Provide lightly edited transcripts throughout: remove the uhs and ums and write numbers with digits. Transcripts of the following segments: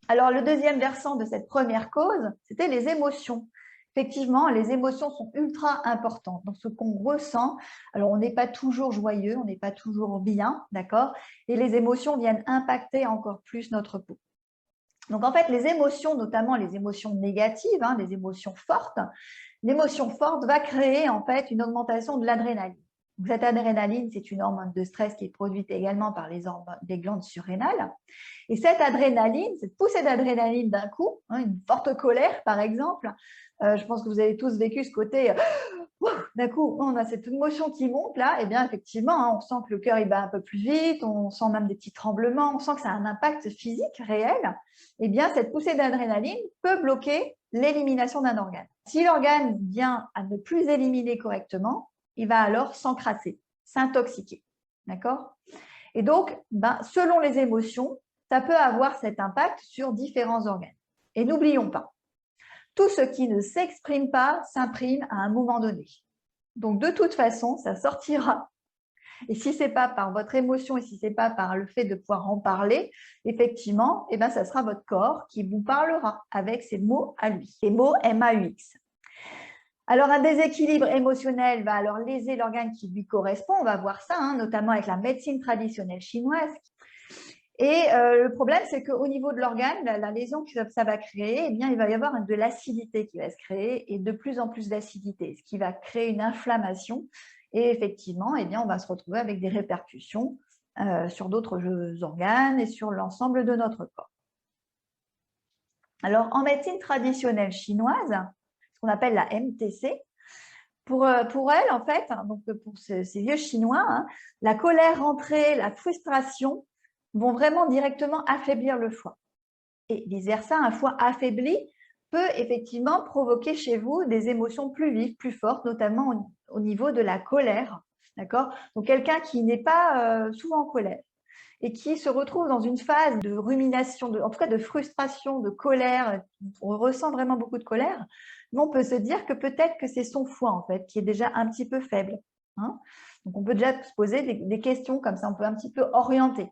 Alors, le deuxième versant de cette première cause, c'était les émotions. Effectivement, les émotions sont ultra importantes dans ce qu'on ressent. Alors, on n'est pas toujours joyeux, on n'est pas toujours bien, d'accord? Et les émotions viennent impacter encore plus notre peau. Donc, en fait, les émotions, notamment les émotions négatives, les émotions fortes, l'émotion forte va créer en fait une augmentation de l'adrénaline. Cette adrénaline, c'est une hormone de stress qui est produite également par les glandes surrénales. Et cette adrénaline, cette poussée d'adrénaline d'un coup, une forte colère par exemple, je pense que vous avez tous vécu ce côté, d'un coup, on a cette émotion qui monte là, et bien effectivement, on sent que le cœur il bat un peu plus vite, on sent même des petits tremblements, on sent que ça a un impact physique réel. Et bien cette poussée d'adrénaline peut bloquer l'élimination d'un organe. Si l'organe vient à ne plus éliminer correctement, il va alors s'encrasser, s'intoxiquer. D'accord? Et donc, selon les émotions, ça peut avoir cet impact sur différents organes. Et n'oublions pas, tout ce qui ne s'exprime pas s'imprime à un moment donné. Donc, de toute façon, ça sortira. Et si ce n'est pas par votre émotion et si ce n'est pas par le fait de pouvoir en parler, effectivement, ça sera votre corps qui vous parlera avec ses mots à lui. Les mots MAUX. Alors, un déséquilibre émotionnel va alors léser l'organe qui lui correspond. On va voir ça, notamment avec la médecine traditionnelle chinoise. Et le problème, c'est qu'au niveau de l'organe, la lésion que ça va créer, il va y avoir de l'acidité qui va se créer et de plus en plus d'acidité, ce qui va créer une inflammation. Et effectivement, on va se retrouver avec des répercussions sur d'autres organes et sur l'ensemble de notre corps. Alors, en médecine traditionnelle chinoise, ce qu'on appelle la MTC, pour elle, en fait, donc pour ces vieux Chinois, la colère rentrée, la frustration vont vraiment directement affaiblir le foie. Et vice-versa, un foie affaibli peut effectivement provoquer chez vous des émotions plus vives, plus fortes, notamment au niveau de la colère. D'accord? Donc, quelqu'un qui n'est pas souvent en colère et qui se retrouve dans une phase de rumination, en tout cas de frustration, de colère, on ressent vraiment beaucoup de colère, mais on peut se dire que peut-être que c'est son foie en fait qui est déjà un petit peu faible. Donc on peut déjà se poser des questions comme ça, on peut un petit peu orienter.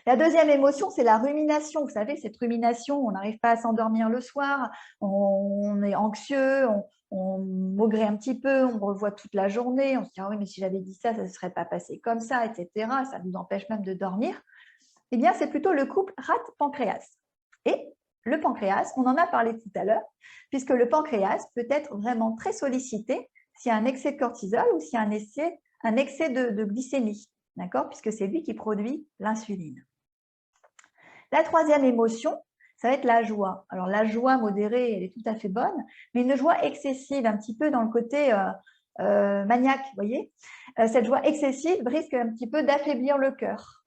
La deuxième émotion, c'est la rumination. Vous savez, cette rumination, on n'arrive pas à s'endormir le soir, on est anxieux, on maugre un petit peu, on revoit toute la journée, on se dit ah oui, mais si j'avais dit ça, ça ne serait pas passé comme ça, etc. Ça nous empêche même de dormir. Eh bien, c'est plutôt le couple rate-pancréas. Et le pancréas, on en a parlé tout à l'heure, puisque le pancréas peut être vraiment très sollicité s'il y a un excès de cortisol ou s'il y a un excès de glycémie, d'accord, puisque c'est lui qui produit l'insuline. La troisième émotion, ça va être la joie. Alors, la joie modérée, elle est tout à fait bonne, mais une joie excessive, un petit peu dans le côté maniaque, vous voyez. Cette joie excessive risque un petit peu d'affaiblir le cœur.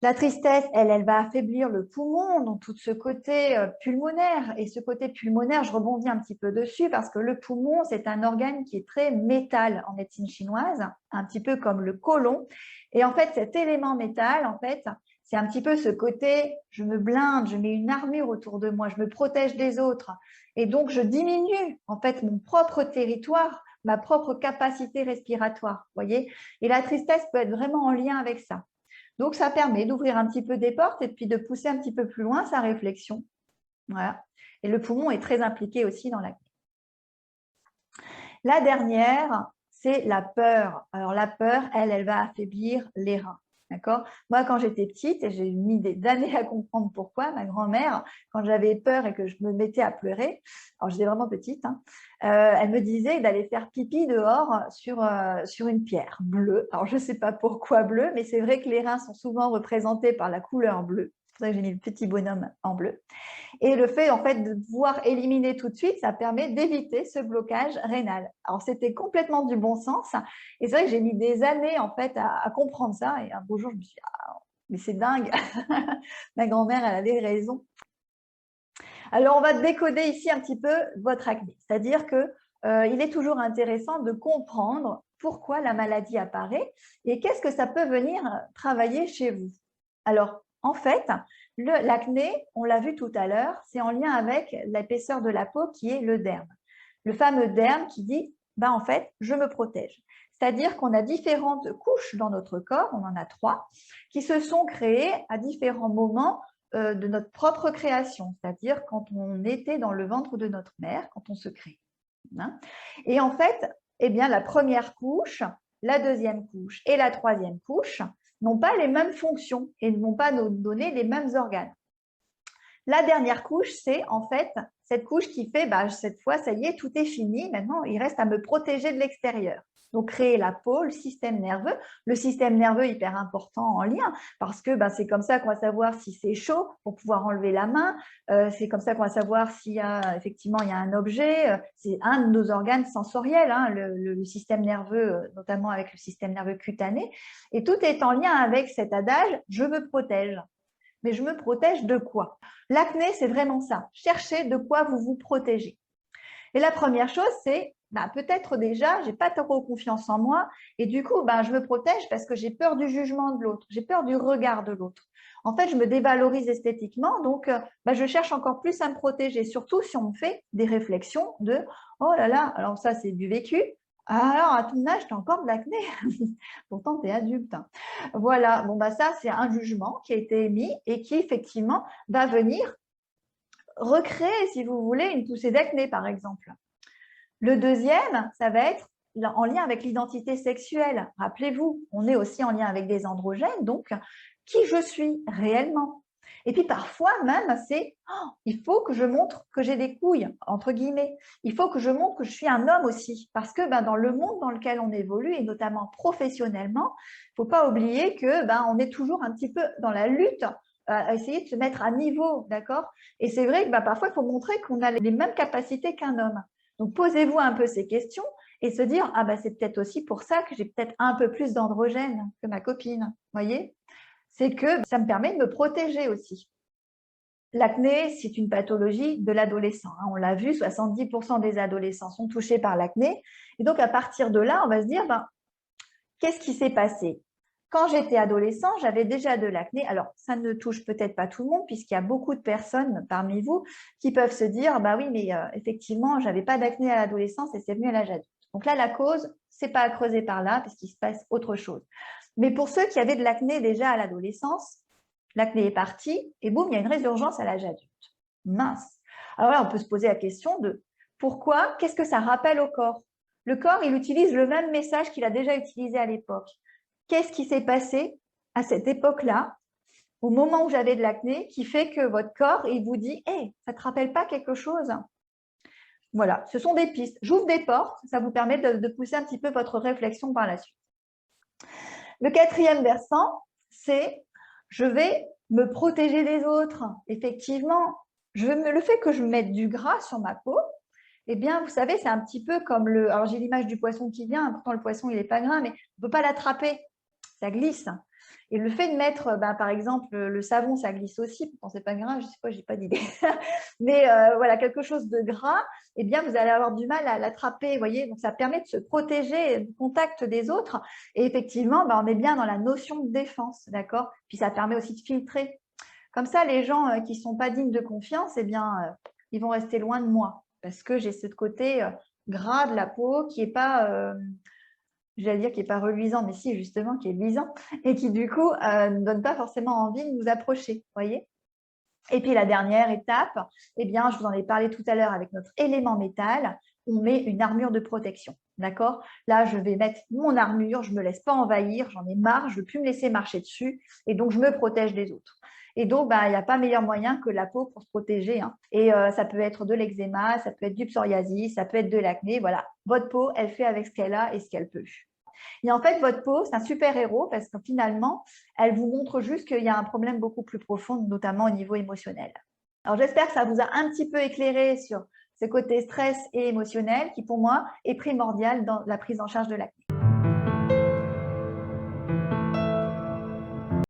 La tristesse, elle va affaiblir le poumon, donc tout ce côté pulmonaire. Et ce côté pulmonaire, je rebondis un petit peu dessus parce que le poumon, c'est un organe qui est très métal en médecine chinoise, un petit peu comme le côlon. Et en fait, cet élément métal, en fait, c'est un petit peu ce côté, je me blinde, je mets une armure autour de moi, je me protège des autres. Et donc, je diminue en fait mon propre territoire, ma propre capacité respiratoire, voyez. Et la tristesse peut être vraiment en lien avec ça. Donc, ça permet d'ouvrir un petit peu des portes et puis de pousser un petit peu plus loin sa réflexion. Voilà. Et le poumon est très impliqué aussi dans l'acné. La dernière, c'est la peur. Alors, la peur, elle va affaiblir les reins. D'accord? Moi, quand j'étais petite, et j'ai mis des années à comprendre pourquoi, ma grand-mère, quand j'avais peur et que je me mettais à pleurer, alors j'étais vraiment petite, elle me disait d'aller faire pipi dehors sur une pierre bleue. Alors, je ne sais pas pourquoi bleu, mais c'est vrai que les reins sont souvent représentés par la couleur bleue. C'est pour ça que j'ai mis le petit bonhomme en bleu. Et le fait, en fait, de pouvoir éliminer tout de suite, ça permet d'éviter ce blocage rénal. Alors, c'était complètement du bon sens. Et c'est vrai que j'ai mis des années, en fait, à comprendre ça. Et un beau jour, je me suis dit, ah, mais c'est dingue. Ma grand-mère, elle avait raison. Alors, on va décoder ici un petit peu votre acné. C'est-à-dire que il est toujours intéressant de comprendre pourquoi la maladie apparaît et qu'est-ce que ça peut venir travailler chez vous. Alors, en fait, l'acné, on l'a vu tout à l'heure, c'est en lien avec l'épaisseur de la peau qui est le derme. Le fameux derme qui dit, en fait, je me protège. C'est-à-dire qu'on a différentes couches dans notre corps, on en a 3, qui se sont créées à différents moments de notre propre création, c'est-à-dire quand on était dans le ventre de notre mère, quand on se crée. Et en fait, eh bien, la première couche, la deuxième couche et la troisième couche n'ont pas les mêmes fonctions et ne vont pas nous donner les mêmes organes. La dernière couche, c'est en fait cette couche qui fait, cette fois, ça y est, tout est fini. Maintenant, il reste à me protéger de l'extérieur. Donc, créer la peau, le système nerveux hyper important en lien, parce que c'est comme ça qu'on va savoir si c'est chaud pour pouvoir enlever la main, c'est comme ça qu'on va savoir s'il y a effectivement il y a un objet, c'est un de nos organes sensoriels, hein, le système nerveux, notamment avec le système nerveux cutané, et tout est en lien avec cet adage « je me protège ». Mais je me protège de quoi? L'acné, c'est vraiment ça. Cherchez de quoi vous vous protégez. Et la première chose, c'est peut-être déjà, je n'ai pas trop confiance en moi et du coup, je me protège parce que j'ai peur du jugement de l'autre, j'ai peur du regard de l'autre. En fait, je me dévalorise esthétiquement, donc je cherche encore plus à me protéger, surtout si on me fait des réflexions de « oh là là, alors ça, c'est du vécu ». Alors, à ton âge, tu as encore de l'acné. Pourtant, tu es adulte. Voilà, ça, c'est un jugement qui a été émis et qui, effectivement, va venir recréer, si vous voulez, une poussée d'acné, par exemple. Le deuxième, ça va être en lien avec l'identité sexuelle. Rappelez-vous, on est aussi en lien avec des androgènes, donc qui je suis réellement. Et puis parfois même, c'est il faut que je montre que j'ai des couilles, entre guillemets. Il faut que je montre que je suis un homme aussi. Parce que dans le monde dans lequel on évolue, et notamment professionnellement, il ne faut pas oublier que on est toujours un petit peu dans la lutte à essayer de se mettre à niveau, d'accord? Et c'est vrai que parfois, il faut montrer qu'on a les mêmes capacités qu'un homme. Donc, posez-vous un peu ces questions et se dire, c'est peut-être aussi pour ça que j'ai peut-être un peu plus d'androgène que ma copine, voyez? C'est que ça me permet de me protéger aussi. L'acné, c'est une pathologie de l'adolescent. On l'a vu, 70% des adolescents sont touchés par l'acné. Et donc, à partir de là, on va se dire, qu'est-ce qui s'est passé? Quand j'étais adolescent, j'avais déjà de l'acné. Alors, ça ne touche peut-être pas tout le monde, puisqu'il y a beaucoup de personnes parmi vous qui peuvent se dire, oui, mais effectivement, je n'avais pas d'acné à l'adolescence et c'est venu à l'âge adulte. Donc là, la cause, ce n'est pas à creuser par là, parce qu'il se passe autre chose. Mais pour ceux qui avaient de l'acné déjà à l'adolescence, l'acné est parti et boum, il y a une résurgence à l'âge adulte. Mince. Alors là, on peut se poser la question de pourquoi, qu'est-ce que ça rappelle au corps? Le corps, il utilise le même message qu'il a déjà utilisé à l'époque. Qu'est-ce qui s'est passé à cette époque-là, au moment où j'avais de l'acné, qui fait que votre corps, il vous dit « Hey, ça ne te rappelle pas quelque chose ?» Voilà, ce sont des pistes. J'ouvre des portes, ça vous permet de pousser un petit peu votre réflexion par la suite. Le quatrième versant, c'est « Je vais me protéger des autres ». Effectivement, le fait que je mette du gras sur ma peau, eh bien, vous savez, c'est un petit peu comme le… Alors, j'ai l'image du poisson qui vient, pourtant le poisson, il n'est pas gras, mais on ne peut pas l'attraper, ça glisse. Et le fait de mettre, par exemple, le savon, ça glisse aussi, pourtant c'est pas gras, je ne sais pas, je n'ai pas d'idée. Mais voilà, quelque chose de gras, eh bien, vous allez avoir du mal à l'attraper, vous voyez. Donc, ça permet de se protéger du contact des autres. Et effectivement, on est bien dans la notion de défense, d'accord? Puis, ça permet aussi de filtrer. Comme ça, les gens qui ne sont pas dignes de confiance, eh bien, ils vont rester loin de moi parce que j'ai ce côté gras de la peau qui n'est pas… j'allais dire qui n'est pas reluisant, mais si, justement, qui est luisant et qui, du coup, ne donne pas forcément envie de nous approcher, voyez. Et puis, la dernière étape, eh bien, je vous en ai parlé tout à l'heure avec notre élément métal, on met une armure de protection, d'accord? Là, je vais mettre mon armure, je ne me laisse pas envahir, j'en ai marre, je ne veux plus me laisser marcher dessus et donc, je me protège des autres. Et donc, il n'y a pas meilleur moyen que la peau pour se protéger. Hein. Et ça peut être de l'eczéma, ça peut être du psoriasis, ça peut être de l'acné. Voilà, votre peau, elle fait avec ce qu'elle a et ce qu'elle peut. Et en fait, votre peau, c'est un super héros parce que finalement, elle vous montre juste qu'il y a un problème beaucoup plus profond, notamment au niveau émotionnel. Alors, j'espère que ça vous a un petit peu éclairé sur ce côté stress et émotionnel qui, pour moi, est primordial dans la prise en charge de l'acné.